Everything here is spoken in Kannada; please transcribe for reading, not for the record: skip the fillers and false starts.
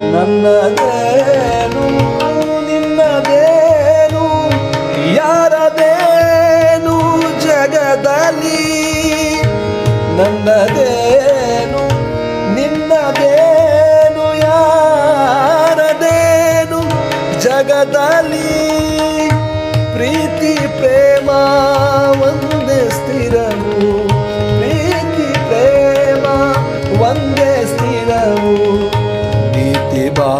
ನನ್ನದೇನು ನಿನ್ನದೇನು ಯಾರದೇನು ಜಗದಲ್ಲಿ, ನನ್ನದೇನು ನಿನ್ನದೇನು ಯಾರದೇನು ಜಗದಲ್ಲಿ. ಪ್ರೀತಿ ಪ್ರೇಮ ಒಂದೇ ಸ್ಥಿರವು, ಪ್ರೀತಿ ಪ್ರೇಮ ಒಂದೇ ಸ್ಥಿರವು. ನೀತಿ ಬಾ